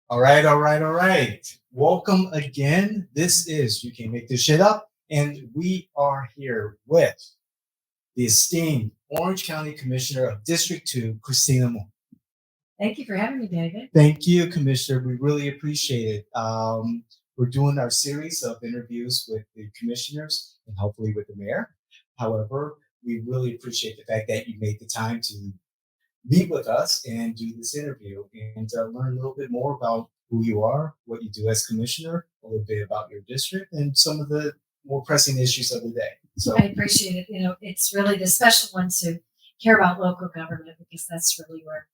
All right, all right, all right. Welcome again. This is You Can't Make This Shit Up. And we are here with the esteemed Orange County Commissioner of District 2, Christina Moore. Thank you for having me, David. Thank you, Commissioner. We really appreciate it. We're doing our series of interviews with the commissioners and hopefully with the mayor. However, we really appreciate the fact that you made the time to meet with us and do this interview and learn a little bit more about who you are, what you do as commissioner, a little bit about your district, and some of the more pressing issues of the day. So I appreciate it. It's really the special ones who care about local government because that's really where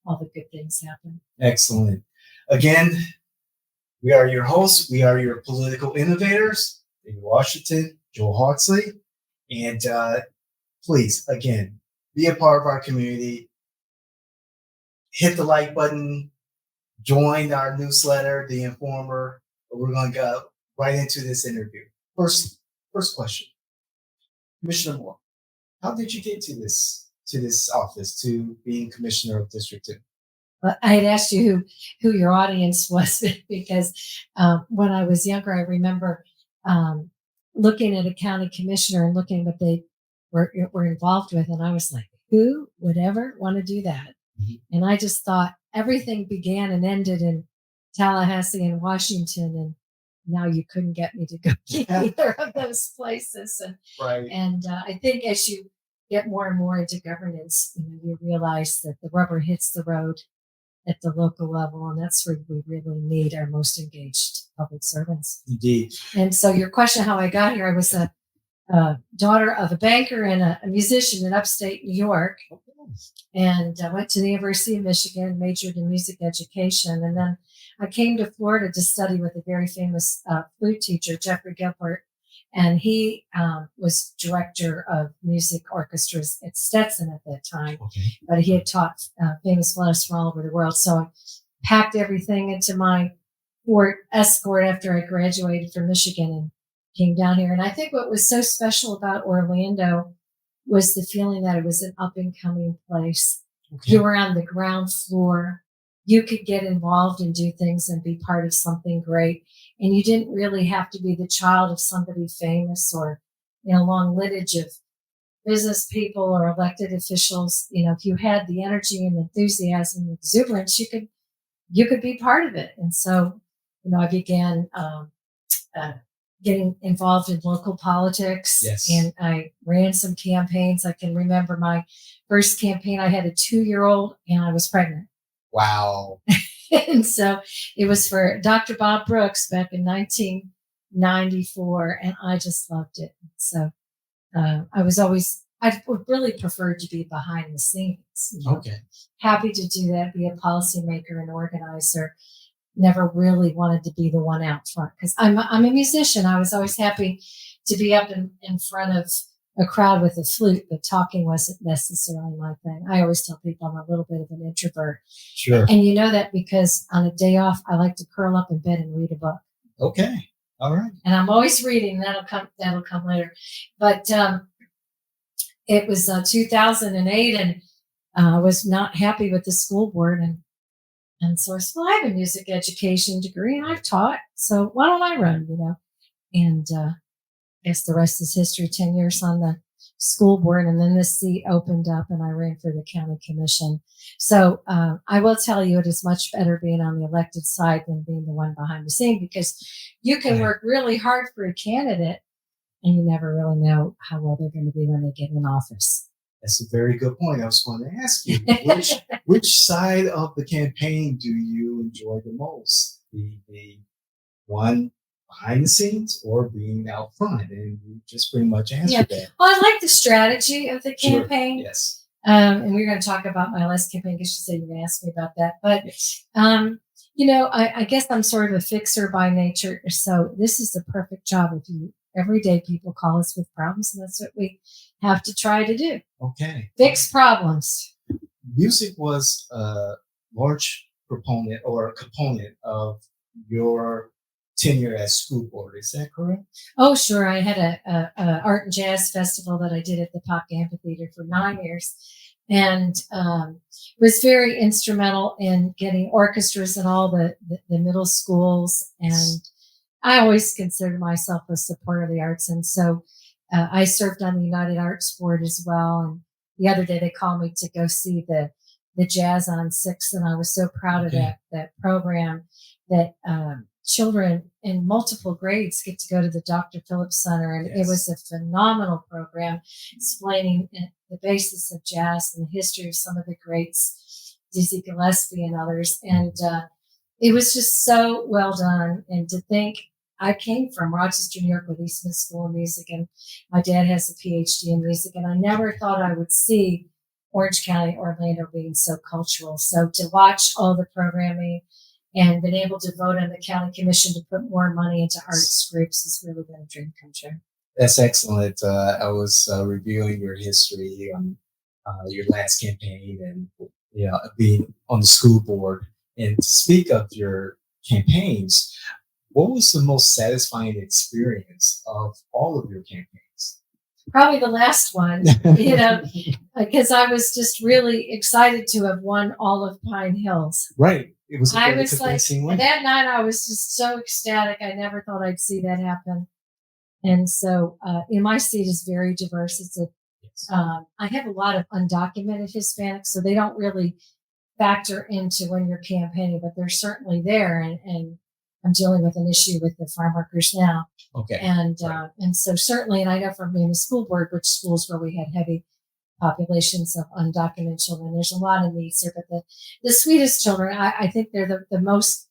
all the good things happen. Excellent. Again, we are your hosts. We are your political innovators in Washington, Joel Hawksley. And please, again, be a part of our community. Hit the like button, join our newsletter, The Informer. We're going to go right into this interview. First question, Commissioner Moore, how did you get to this office, to being Commissioner of District 2? But I had asked you who your audience was because when I was younger, I remember looking at a county commissioner and looking what they were involved with, and I was like, who would ever want to do that? Mm-hmm. And I just thought everything began and ended in Tallahassee and Washington, and now you couldn't get me to go to either of those places. And, right. And I think as you get more and more into governance, you realize that the rubber hits the road at the local level, and that's where we really need our most engaged public servants. Indeed. And so your question, how I got here, I was a daughter of a banker and a musician in upstate New York, and I went to the University of Michigan, majored in music education, and then I came to Florida to study with a very famous flute teacher, Jeffrey Gilbert, and he was director of music orchestras at Stetson at that time, but he had taught famous flautists from all over the world. So I packed everything into my Ford Escort after I graduated from Michigan and came down here. And I think what was so special about Orlando was the feeling that it was an up-and-coming place. Okay. You were on the ground floor. You could get involved and do things and be part of something great. And you didn't really have to be the child of somebody famous or a long lineage of business people or elected officials. If you had the energy and enthusiasm and exuberance, you could be part of it. And so, I began getting involved in local politics. Yes. And I ran some campaigns. I can remember my first campaign. I had a 2-year-old and I was pregnant. Wow. And so it was for Dr. Bob Brooks back in 1994, and I just loved it. So I would really prefer to be behind the scenes. Okay. Happy to do that, be a policymaker and organizer. Never really wanted to be the one out front because I'm a musician. I was always happy to be up in front of a crowd with a flute, but talking wasn't necessarily my thing. I always tell people I'm a little bit of an introvert. Sure. And you know that because on a day off, I like to curl up in bed and read a book. Okay. All right. And I'm always reading. That'll come later. But it was 2008, and I was not happy with the school board. And so I said, well, I have a music education degree and I've taught. So why don't I run, And I guess the rest is history, 10 years on the school board. And then this seat opened up and I ran for the county commission. So I will tell you, it is much better being on the elected side than being the one behind the scene, because you can work really hard for a candidate and you never really know how well they're going to be when they get in office. That's a very good point. I was going to ask you, which side of the campaign do you enjoy the most? The one behind the scenes or being out front? And you just pretty much answered that. Well, I like the strategy of the campaign. Sure. Yes. And we're going to talk about my last campaign because you said you were going to ask me about that. But, yes. I guess I'm sort of a fixer by nature. So this is the perfect job if you. Every day people call us with problems, and that's what we have to try to do. Okay. Fix problems. Music was a large component of your tenure as school board. Is that correct? Oh, sure. I had a art and jazz festival that I did at the Pop Amphitheater for 9 years. and was very instrumental in getting orchestras in all the middle schools. And I always considered myself a supporter of the arts. And so I served on the United Arts Board as well. And the other day they called me to go see the Jazz on Six, and I was so proud of that program that children in multiple grades get to go to the Dr. Phillips Center, and it was a phenomenal program explaining the basis of jazz and the history of some of the greats, Dizzy Gillespie and others, and it was just so well done. And to think I came from Rochester, New York, with East Smith School of Music, and my dad has a PhD in music, and I never thought I would see Orange County, Orlando being so cultural. So to watch all the programming and been able to vote on the county commission to put more money into arts groups has really been a dream come true. That's excellent. I was reviewing your history on your last campaign and being on the school board. And to speak of your campaigns, what was the most satisfying experience of all of your campaigns? Probably the last one, because I was just really excited to have won all of Pine Hills. Right. It was. I was like, that night I was just so ecstatic. I never thought I'd see that happen. And so, my state is very diverse. I have a lot of undocumented Hispanics, so they don't really factor into when you're campaigning, but they're certainly there. And I'm dealing with an issue with the farm workers now. Okay. And so certainly, and I know from being the school board, which schools where we had heavy populations of undocumented children, there's a lot of needs there. But the sweetest children, I think they're the most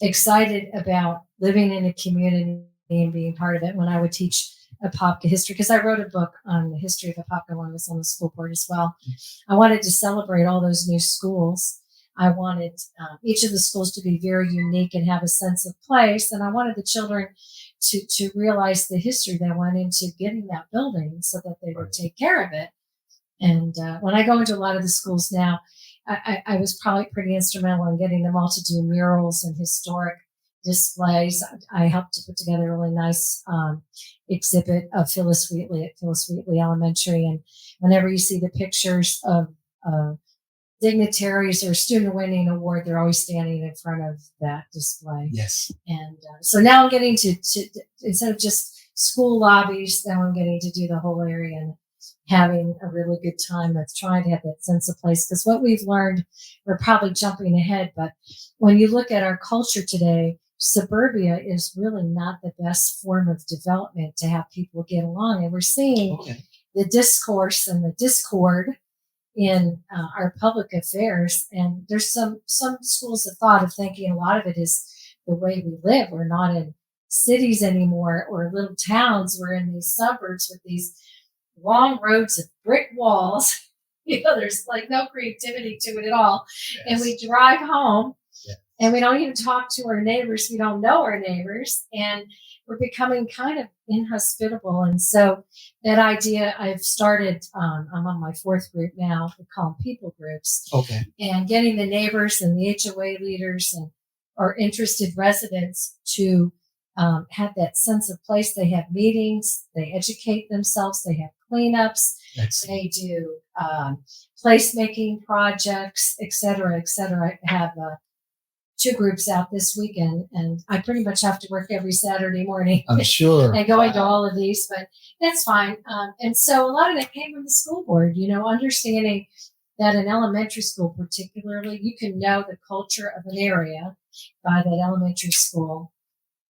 excited about living in a community and being part of it. When I would teach Apopka history, because I wrote a book on the history of Apopka when I was on the school board as well. I wanted to celebrate all those new schools. I wanted each of the schools to be very unique and have a sense of place. And I wanted the children to realize the history that went into getting that building so that they would take care of it. And when I go into a lot of the schools now, I was probably pretty instrumental in getting them all to do murals and historic displays. I helped to put together a really nice exhibit of Phyllis Wheatley at Phyllis Wheatley Elementary. And whenever you see the pictures of dignitaries or student winning award, they're always standing in front of that display. Yes. And so now I'm getting to instead of just school lobbies, now I'm getting to do the whole area and having a really good time with trying to have that sense of place. Because what we've learned, we're probably jumping ahead, but when you look at our culture today, suburbia is really not the best form of development to have people get along. And we're seeing the discourse and the discord in our public affairs. And there's some schools of thought of thinking a lot of it is the way we live. We're not in cities anymore or little towns. We're in these suburbs with these long roads of brick walls. There's like no creativity to it at all. Yes. And we drive home and we don't even talk to our neighbors. We don't know our neighbors. And we're becoming kind of inhospitable. And so that idea I've started, I'm on my fourth group now, we call them people groups. Okay. And getting the neighbors and the HOA leaders and or interested residents to have that sense of place. They have meetings, they educate themselves, they have cleanups, they do placemaking projects, et cetera, et cetera. I have 2 groups out this weekend, and I pretty much have to work every Saturday morning. I'm sure. And going to all of these, but that's fine. And so a lot of that came from the school board, understanding that in elementary school particularly, you can know the culture of an area by that elementary school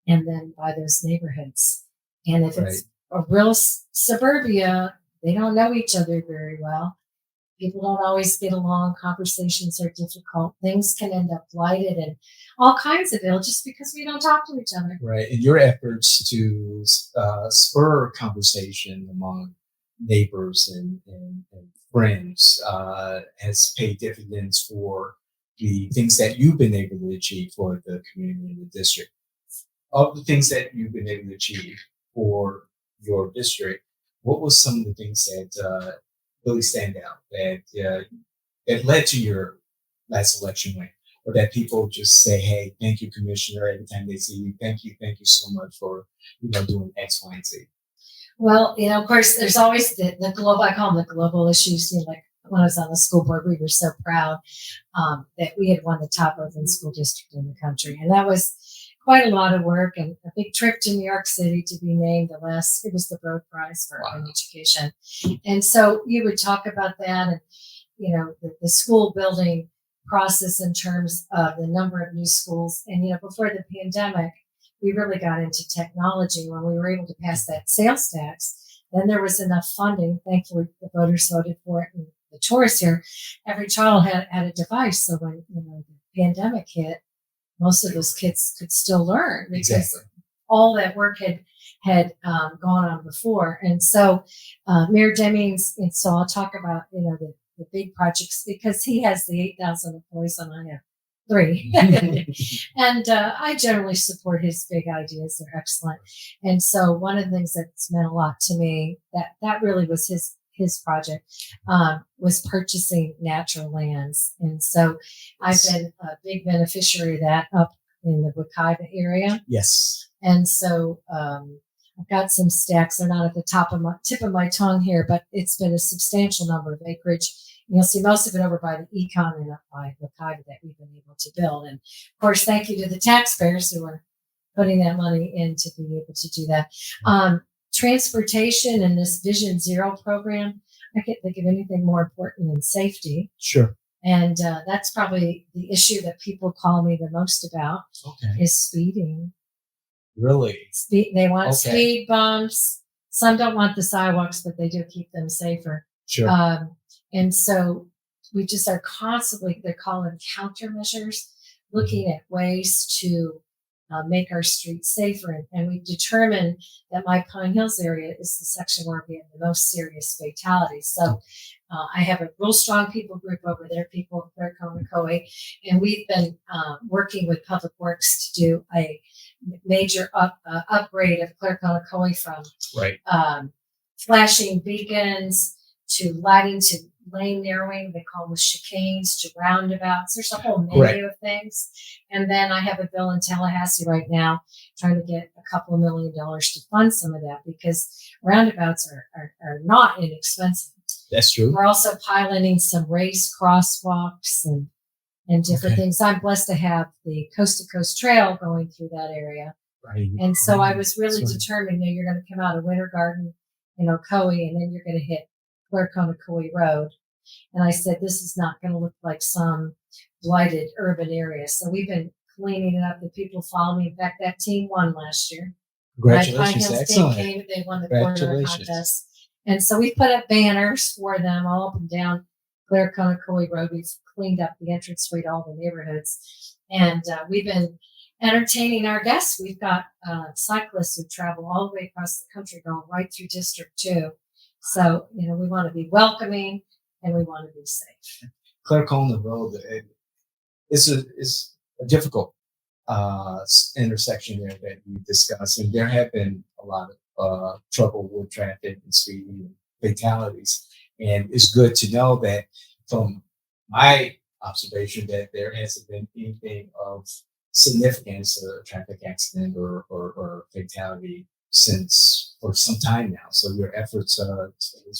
and then by those neighborhoods. And if it's a real suburbia, they don't know each other very well. People don't always get along. Conversations are difficult. Things can end up blighted and all kinds of ill just because we don't talk to each other. Right. And your efforts to spur conversation among neighbors and friends has paid dividends for the things that you've been able to achieve for the community and the district. Of the things that you've been able to achieve for your district, what was some of the things that really stand out that led to your last election win, or that people just say, "Hey, thank you, Commissioner," every time they see you, thank you so much for doing X, Y, and Z? Well, of course, there's always the global. I call them the global issues, like when I was on the school board, we were so proud that we had won the top urban school district in the country. And that was quite a lot of work and a big trip to New York City to be named it was the Broad Prize for urban education. And so you would talk about that and, the school building process in terms of the number of new schools. And, before the pandemic, we really got into technology when we were able to pass that sales tax. Then there was enough funding. Thankfully, the voters voted for it. And the tourists here, every child had a device. So when the pandemic hit, most of those kids could still learn because all that work had gone on before. And so Mayor Demings, and so I'll talk about the big projects because he has the 8,000 employees and I have 3. And I generally support his big ideas. They're excellent. And so one of the things that's meant a lot to me, that really was his project, was purchasing natural lands. And so I've been a big beneficiary of that up in the Wekiva area. Yes. And so I've got some stacks. They're not at the tip of my tongue here, but it's been a substantial number of acreage. You'll see most of it over by the Econ and up by Wekiva that we've been able to build. And of course, thank you to the taxpayers who are putting that money in to be able to do that. Transportation and this Vision Zero program, I can't think of anything more important than safety. Sure. And that's probably the issue that people call me the most about is speeding. Really? They want speed bumps. Some don't want the sidewalks, but they do keep them safer. Sure. And so we just are constantly, they're calling countermeasures, looking at ways to make our streets safer. And we determined that my Pine Hills area is the section where we have the most serious fatalities. So I have a real strong people group over there, people in Clare Conacoe, and we've been working with Public Works to do a major upgrade of Clare Conacoe from flashing beacons to lighting to lane narrowing. They call them chicanes to roundabouts. There's a whole menu of things. And then I have a bill in Tallahassee right now trying to get a couple of $1 million to fund some of that because roundabouts are not inexpensive. That's true. We're also piloting some raised crosswalks and different things. I'm blessed to have the Coast to Coast Trail going through that area. Right. And so I was really determined, you're going to come out of Winter Garden, Coe, and then you're going to hit Clare Conacoe Road. And I said, this is not going to look like some blighted urban area. So we've been cleaning it up. The people follow me. In fact, that team won last year. Congratulations. Excellent. They won the quarter contest. And so we put up banners for them all up and down Clare Conacoe Road. We've cleaned up the entranceway to all the neighborhoods. And we've been entertaining our guests. We've got cyclists who travel all the way across the country going right through District 2. So, we want to be welcoming and we want to be safe. Clare Conacoe Road is a difficult intersection there that we discussed. And there have been a lot of trouble with traffic and speeding and fatalities. And it's good to know that from my observation that there hasn't been anything of significance, a traffic accident or fatality for some time now. So your efforts,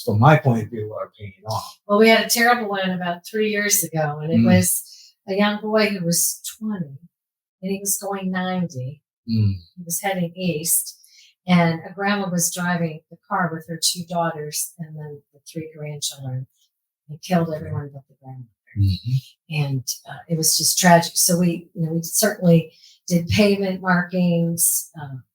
from my point of view, are paying off. Well, we had a terrible one about 3 years ago, and it was a young boy who was 20, and he was going 90. He was heading east, and a grandma was driving the car with her 2 daughters and then the 3 grandchildren. He killed everyone but the grandmother. And it was just tragic. So we certainly did pavement markings,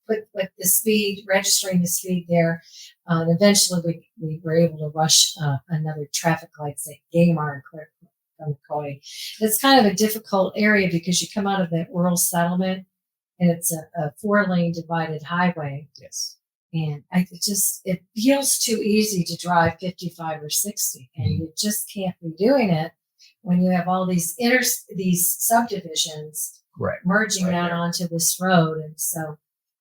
put the speed, registering the speed there. And eventually we were able to rush another traffic lights at Gaymar and Clare Conacoe. It's kind of a difficult area because you come out of that rural settlement and it's a 4-lane divided highway. Yes. And it feels too easy to drive 55 or 60, and you just can't be doing it when you have all these subdivisions merging out onto this road. And so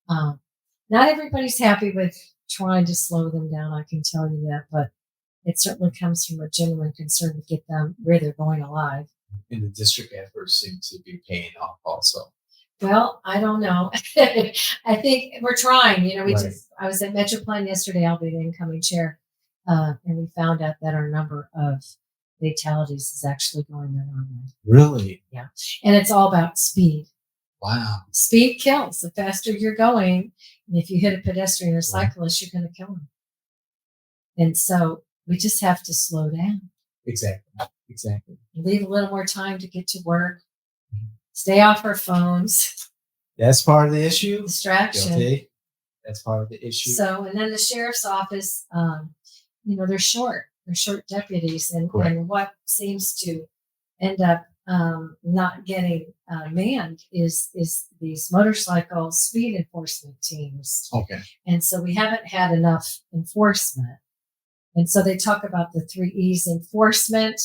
not everybody's happy with trying to slow them down, I can tell you that, but it certainly comes from a genuine concern to get them where they're going alive. And the district efforts seem to be paying off also. Well, I don't know. I think we're trying. I was at Metroplan yesterday. I'll be the incoming chair, and we found out that our number of fatalities is actually going the wrong way. Really? Yeah. And it's all about speed. Wow. Speed kills. The faster you're going, and if you hit a pedestrian or cyclist, you're going to kill them. And so we just have to slow down. Exactly. Leave a little more time to get to work. Stay off our phones. That's part of the issue. Distraction. Guilty. That's part of the issue. So, and then the sheriff's office, they're short. They're short deputies, and what seems to end up not getting manned is these motorcycle speed enforcement teams. Okay. And so we haven't had enough enforcement. And so they talk about the 3 E's: enforcement,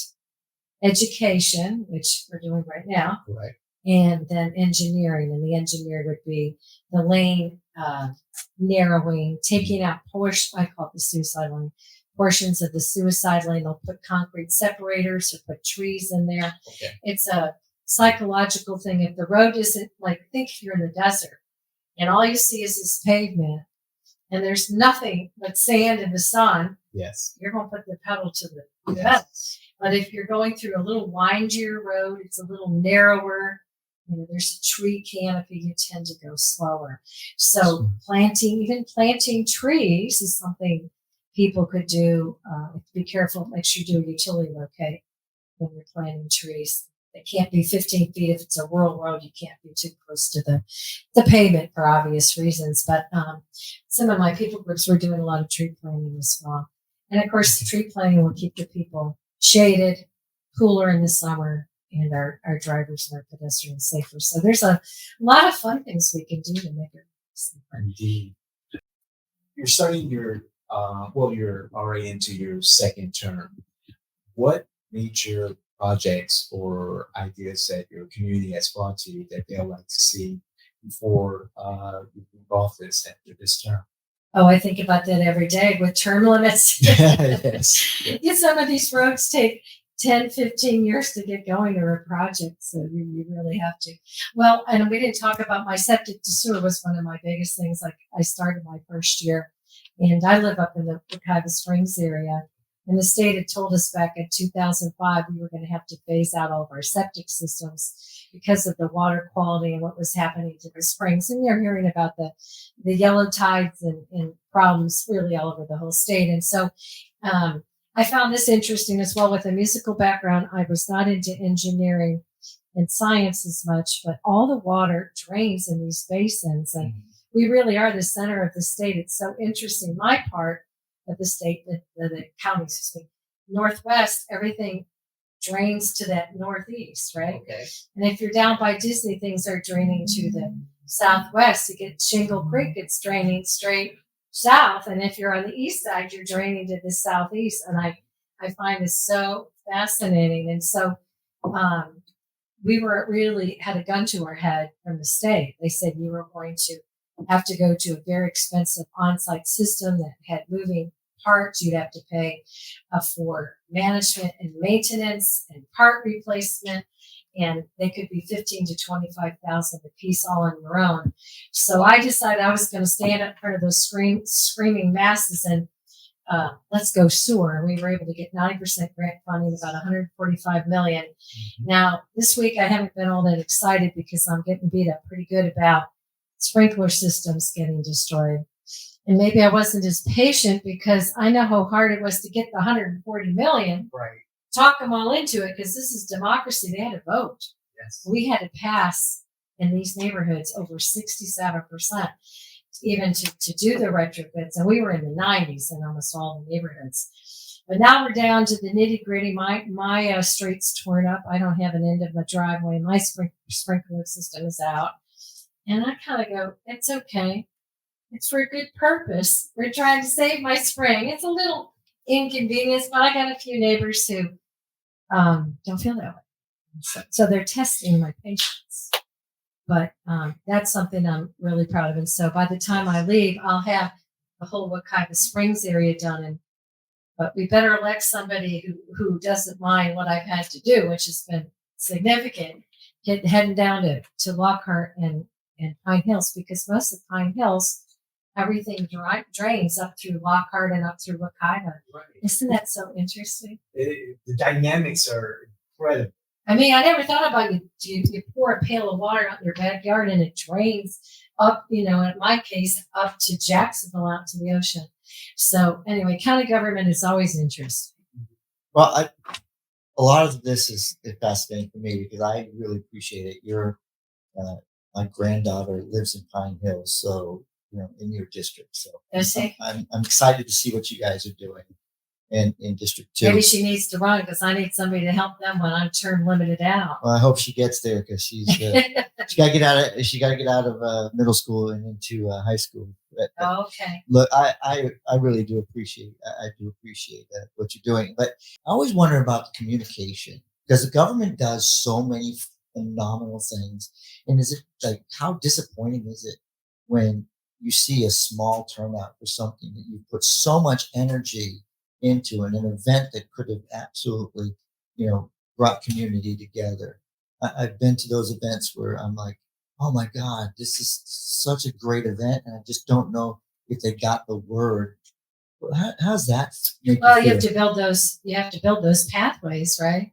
education, which we're doing right now, right, and then engineering. And the engineer would be the lane narrowing, taking out I call it the suicide lane, portions of the suicide lane. They'll put concrete separators or put trees in there. Okay. It's a psychological thing. If the road isn't, think if you're in the desert and all you see is this pavement and there's nothing but sand in the sun, yes, you're going to put the pedal to the metal. But if you're going through a little windier road, it's a little narrower, there's a tree canopy, you tend to go slower. So planting trees is something people could do. Be careful, make sure you do a utility locate when you're planting trees. It can't be 15 feet. If it's a rural road, you can't be too close to the pavement for obvious reasons. But some of my people groups were doing a lot of tree planting as well. And of course, tree planting will keep the people shaded, cooler in the summer, and our drivers and our pedestrians safer. So there's a lot of fun things we can do to make it safer. Indeed. You're starting you're already into your second term. What major projects or ideas that your community has brought to you that they'll like to see before you leave office after this term? Oh, I think about that every day with term limits. Yes. Some of these roads take 10, 15 years to get going or a project. So you really have to. Well, and we didn't talk about my septic to sewer was one of my biggest things. Like I started my first year and I live up in the Wekiva Springs area. And the state had told us back in 2005 we were going to have to phase out all of our septic systems because of the water quality and what was happening to the springs. And you're hearing about the yellow tides and problems really all over the whole state. And so I found this interesting as well. With a musical background, I was not into engineering and science as much, but all the water drains in these basins. And we really are the center of the state. It's so interesting. My part of the state, the county, northwest, everything drains to that northeast, right? Okay. And if you're down by Disney, things are draining to the southwest. You get Shingle Creek, it's draining straight south. And if you're on the east side, you're draining to the southeast. And I find this so fascinating. And so we were really had a gun to our head from the state. They said you were going to have to go to a very expensive on-site system that had moving parts. You'd have to pay for management and maintenance and part replacement, and they could be $15,000 to $25,000 a piece all on your own. So I decided I was going to stand up in front of those screaming masses and let's go sewer. And we were able to get 90% grant funding, about $145 million. Now this week I haven't been all that excited because I'm getting beat up pretty good about sprinkler systems getting destroyed. And maybe I wasn't as patient because I know how hard it was to get the $140 million, right, talk them all into it, because this is democracy. They had to vote. Yes. We had to pass in these neighborhoods over 67% even to do the retrofits. And we were in the 90s in almost all the neighborhoods. But now we're down to the nitty gritty. My street's torn up. I don't have an end of my driveway. My sprinkler system is out. And I kind of go, it's okay. It's for a good purpose. We're trying to save my spring. It's a little inconvenience, but I got a few neighbors who don't feel that way. So they're testing my patience. But that's something I'm really proud of. And so by the time I leave, I'll have the whole Wekiva Springs area done. But we better elect somebody who doesn't mind what I've had to do, which has been significant, heading down to Lockhart and Pine Hills, because most of Pine Hills everything drains up through Lockhart and up through Wakaiva. Right. Isn't that so interesting? The dynamics are incredible. I mean, I never thought about you pour a pail of water out in your backyard and it drains up, in my case, up to Jacksonville, out to the ocean. So anyway, county government is always interesting. Well, a lot of this is fascinating for me because I really appreciate it. My granddaughter lives in Pine Hills, so in your district. So I'm excited to see what you guys are doing in District 2. Maybe she needs to run because I need somebody to help them when I'm term limited out. Well, I hope she gets there because she got to get out of middle school and into high school. Okay. Look, I really do appreciate what you're doing, but I always wonder about the communication because the government does so many phenomenal things, and is it like how disappointing is it when you see a small turnout for something that you put so much energy into an event that could have absolutely, brought community together. I've been to those events where I'm like, oh my God, this is such a great event, and I just don't know if they got the word. How's that make you feel? You have to build those. You have to build those pathways, right?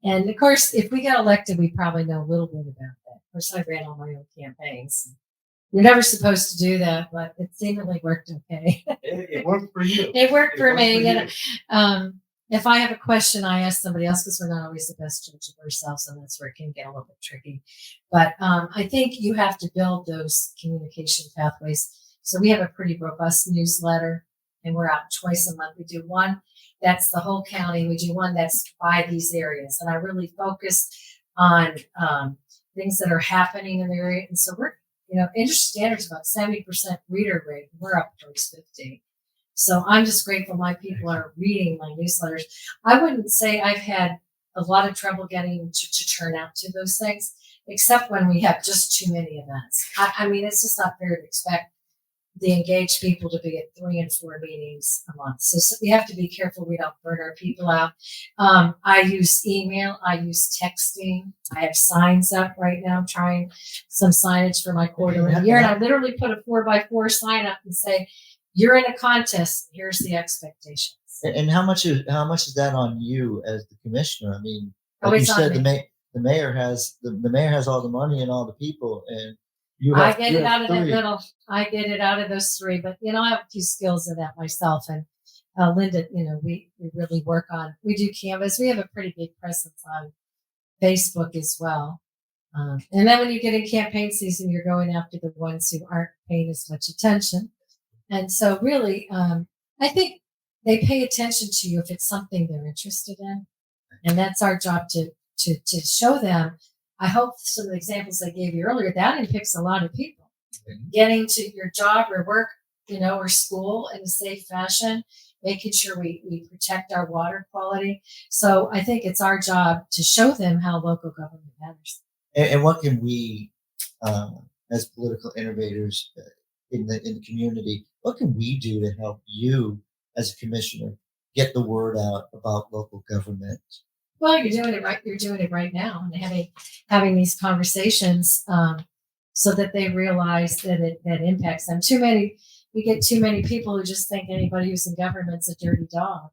And of course, if we get elected, we probably know a little bit about that. Of course, I ran all my own campaigns. You're never supposed to do that, but it seemingly worked okay. It worked for you. It worked for me. If I have a question, I ask somebody else because we're not always the best judge of ourselves, and that's where it can get a little bit tricky. But I think you have to build those communication pathways. So we have a pretty robust newsletter, and we're out twice a month. We do one that's the whole county. We do one that's by these areas, and I really focus on things that are happening in the area. And so we're, industry standards about 70% reader rate. We're up towards 50. So I'm just grateful my people are reading my newsletters. I wouldn't say I've had a lot of trouble getting to turn out to those things, except when we have just too many events. I mean, it's just not fair to expect the engaged people to be at 3 and 4 meetings a month. So we have to be careful we don't burn our people out. I use email. I use texting. I have signs up right now. I'm trying some signage for my quarter of the year. And I literally put a 4x4 sign up and say, you're in a contest. Here's the expectations. And how much is that on you as the commissioner? I mean, like Always you said, the mayor has all the money and all the people, and I get it out of that little. I get it out of those 3, but I have a few skills in that myself. And Linda, we really work on. We do Canvas. We have a pretty big presence on Facebook as well. And then when you get in campaign season, you're going after the ones who aren't paying as much attention. And so really, I think they pay attention to you if it's something they're interested in. And that's our job to show them. I hope some of the examples I gave you earlier, that impacts a lot of people. Getting to your job or work, or school in a safe fashion, making sure we protect our water quality. So I think it's our job to show them how local government matters. And what can we, as political innovators in the community, what can we do to help you as a commissioner get the word out about local government? Well, you're doing it right. You're doing it right now, and having these conversations so that they realize that impacts them. We get too many people who just think anybody who's in government's a dirty dog.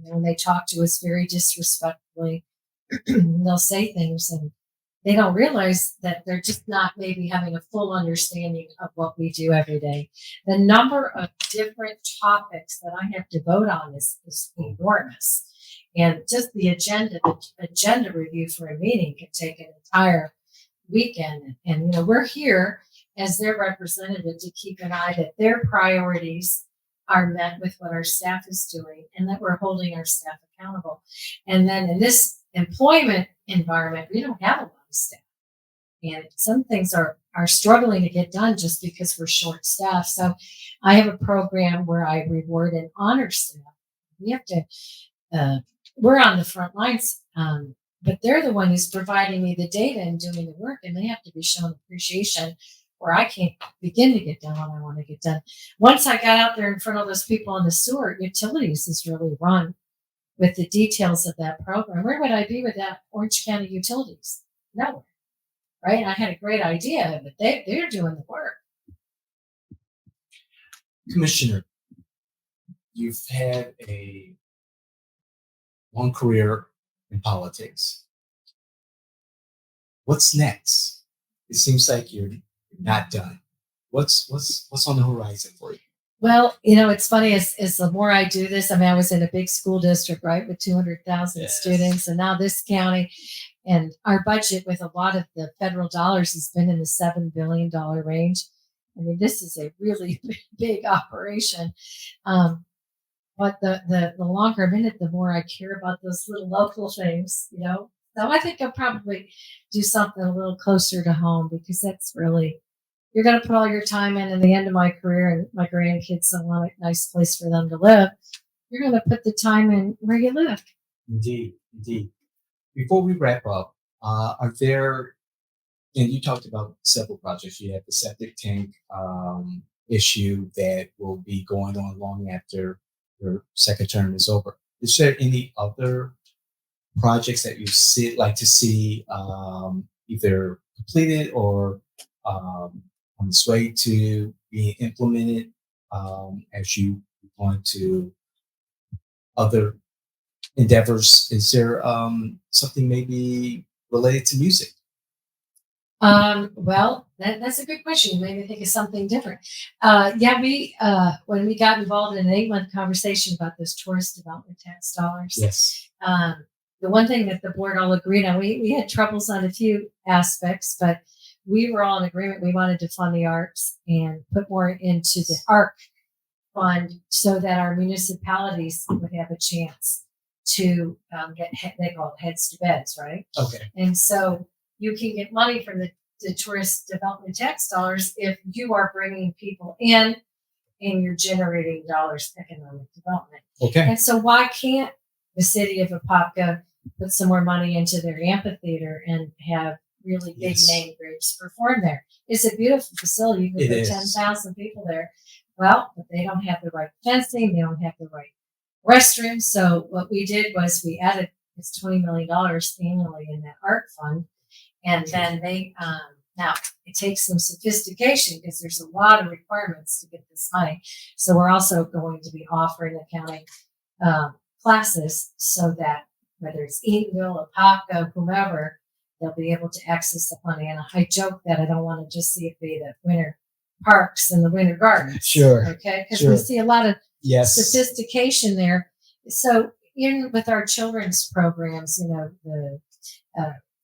When they talk to us very disrespectfully, they'll say things, and they don't realize that they're just not maybe having a full understanding of what we do every day. The number of different topics that I have to vote on is enormous. And just the agenda review for a meeting can take an entire weekend. And, we're here as their representative to keep an eye that their priorities are met with what our staff is doing and that we're holding our staff accountable. And then in this employment environment, we don't have a lot of staff. And some things are struggling to get done just because we're short staffed. So I have a program where I reward and honor staff. We have to, we're on the front lines, but they're the one who's providing me the data and doing the work, and they have to be shown appreciation where I can't begin to get done what I want to get done. Once I got out there in front of those people on the sewer, utilities is really run with the details of that program. Where would I be without Orange County Utilities? Nowhere, right? I had a great idea, but they're doing the work. Commissioner, you've had a long career in politics. What's next? It seems like you're not done. What's on the horizon for you? Well, it's funny as the more I do this, I mean, I was in a big school district, right, with 200,000 Yes. students, and now this county, and our budget with a lot of the federal dollars has been in the $7 billion range. I mean, this is a really big operation. But the longer I'm in it, the more I care about those little local things. So I think I'll probably do something a little closer to home because that's really, you're going to put all your time in the end of my career, and my grandkids don't want a nice place for them to live. You're going to put the time in where you live. Indeed, indeed. Before we wrap up, are there, and you talked about several projects. You have the septic tank issue that will be going on long after your second term is over. Is there any other projects that you like to see either completed or on its way to being implemented as you go into other endeavors? Is there something maybe related to music? Well, that's a good question. Maybe think of something different. Yeah, we when we got involved in an 8-month conversation about those tourist development tax dollars. Yes. The one thing that the board all agreed on, we had troubles on a few aspects, but we were all in agreement. We wanted to fund the arts and put more into the ARC fund so that our municipalities would have a chance to get, they call it heads to beds, right? Okay. And so you can get money from the tourist development tax dollars if you are bringing people in and you're generating dollars economic development. Okay. And so why can't the city of Apopka put some more money into their amphitheater and have really big name groups perform there? It's a beautiful facility. You can put 10,000 people there. Well, but they don't have the right fencing. They don't have the right restrooms. So what we did was we added it's $20 million annually in that art fund. And then they, now it takes some sophistication because there's a lot of requirements to get this money. So we're also going to be offering accounting classes so that whether it's Eatonville, Apopka, whomever, they'll be able to access the money. And I joke that I don't want to just see it be the winter parks and the winter gardens. Sure. Okay. Because we see a lot of Yes. sophistication there. So even with our children's programs,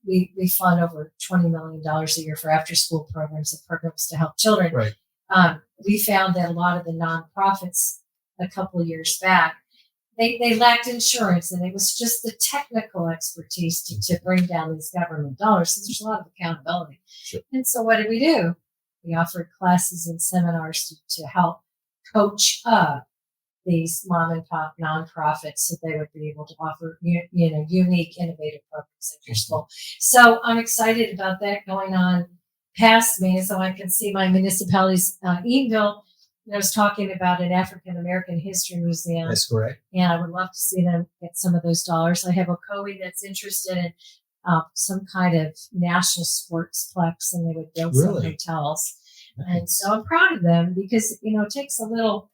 we fund over $20 million a year for after school programs and programs to help children. Right. We found that a lot of the nonprofits a couple of years back, they lacked insurance, and it was just the technical expertise to bring down these government dollars. So there's a lot of accountability. Sure. And so what did we do? We offered classes and seminars to help coach up these mom and pop nonprofits so they would be able to offer unique, innovative programs at your school. So I'm excited about that going on past me, so I can see my municipalities. Eatonville, I was talking about an African American History Museum. That's correct. And I would love to see them get some of those dollars. I have a COE that's interested in some kind of national sportsplex, and they would build some hotels. Nice. And so I'm proud of them because, it takes a little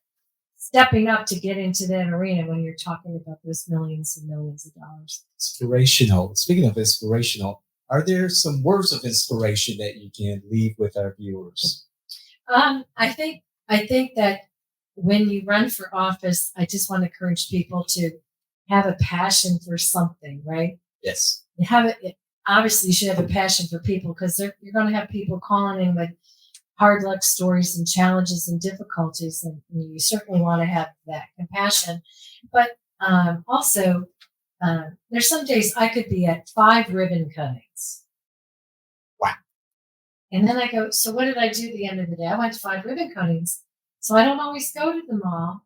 stepping up to get into that arena when you're talking about those millions and millions of dollars. Inspirational. Speaking of inspirational, are there some words of inspiration that you can leave with our viewers? I think that when you run for office, I just want to encourage people to have a passion for something, right? Yes. You have it. Obviously, you should have a passion for people because you're going to have people calling in with hard luck stories and challenges and difficulties, and you certainly want to have that compassion. But also, there's some days I could be at 5 ribbon cuttings. Wow. And then I go, so what did I do at the end of the day? I went to 5 ribbon cuttings. So I don't always go to them all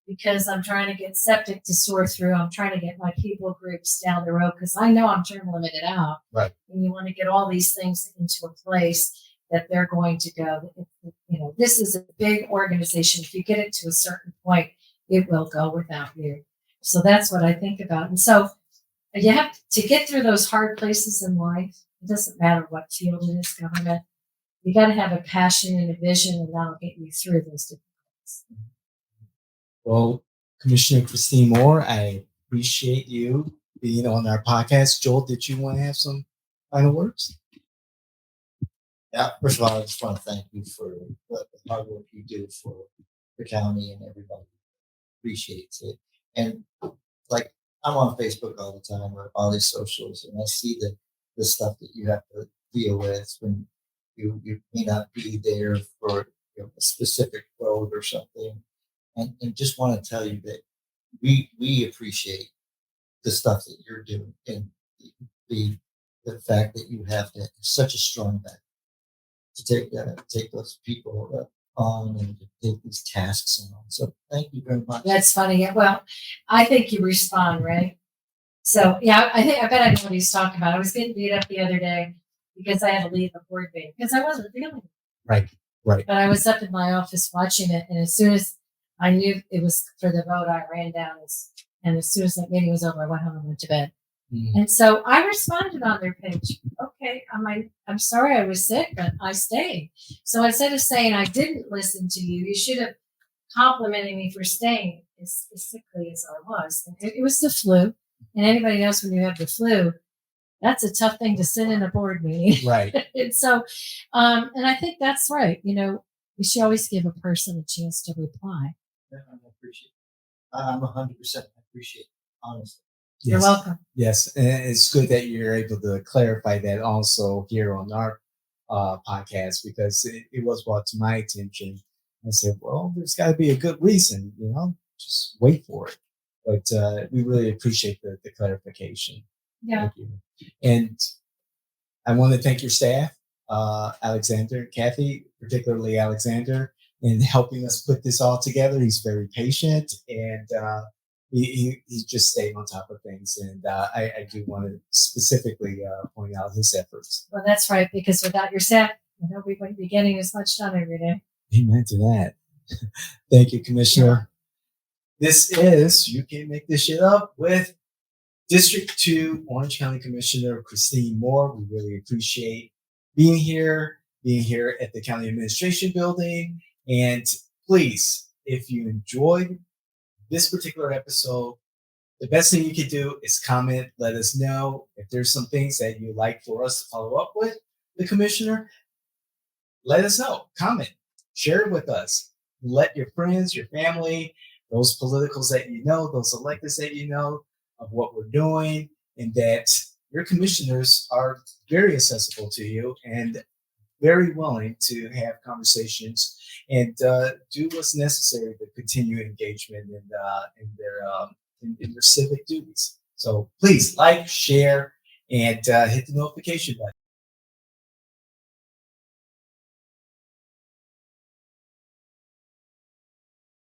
because I'm trying to get septic to sort through. I'm trying to get my people groups down the road because I know I'm term limited out. Right. And you want to get all these things into a place that they're going to go. This is a big organization. If you get it to a certain point, it will go without you. So that's what I think about. And so you have to get through those hard places in life. It doesn't matter what field it is, government. You got to have a passion and a vision, and that'll get you through those difficult Well, Commissioner Christine Moore, I appreciate you being on our podcast. Joel, did you want to have some final words? Yeah, first of all, I just want to thank you for the hard work you do for the county and everybody appreciates it. And like I'm on Facebook all the time or all these socials, and I see the stuff that you have to deal with when you may not be there for a specific road or something. And just want to tell you that we appreciate the stuff that you're doing and the the fact that you have such a strong back to take those people on and to take these tasks on. So thank you very much. That's funny. Yeah, well, I think you respond, right? So yeah, I bet I know what he's talking about. I was getting beat up the other day because I had to leave a board meeting because I wasn't feeling it. Right. But I was up in my office watching it, and as soon as I knew it was for the vote, I ran down, and as soon as that meeting was over, I went home and went to bed. And so I responded on their page. Okay, I'm sorry I was sick, but I stayed. So instead of saying I didn't listen to you, you should have complimented me for staying as sickly as I was. And it was the flu. And anybody knows when you have the flu, that's a tough thing to sit in a board meeting. Right. And so, and I think that's right. We should always give a person a chance to reply. Yeah, I appreciate it. I'm 100% appreciate it, honestly. Yes. You're welcome. Yes, and it's good that you're able to clarify that also here on our podcast because it was brought to my attention. I said, well, there's got to be a good reason, just wait for it. But we really appreciate the clarification. Yeah. Thank you. And I want to thank your staff, Alexander, Kathy, particularly Alexander, in helping us put this all together. He's very patient and he just stayed on top of things. And I do want to specifically point out his efforts. Well, that's right, because without your staff, we wouldn't be getting as much done every day. Amen to that. Thank you, Commissioner. Yeah. This is You Can't Make This Shit Up with District 2 Orange County Commissioner Christine Moore. We really appreciate being here at the County Administration Building. And please, if you enjoyed this particular episode, the best thing you can do is comment. Let us know if there's some things that you'd like for us to follow up with the commissioner. Let us know. Comment. Share it with us. Let your friends, your family, those politicals that you know, those electeds that you know of what we're doing, and that your commissioners are very accessible to you and very willing to have conversations and do what's necessary to continue engagement in their civic duties. So please like, share, and hit the notification button.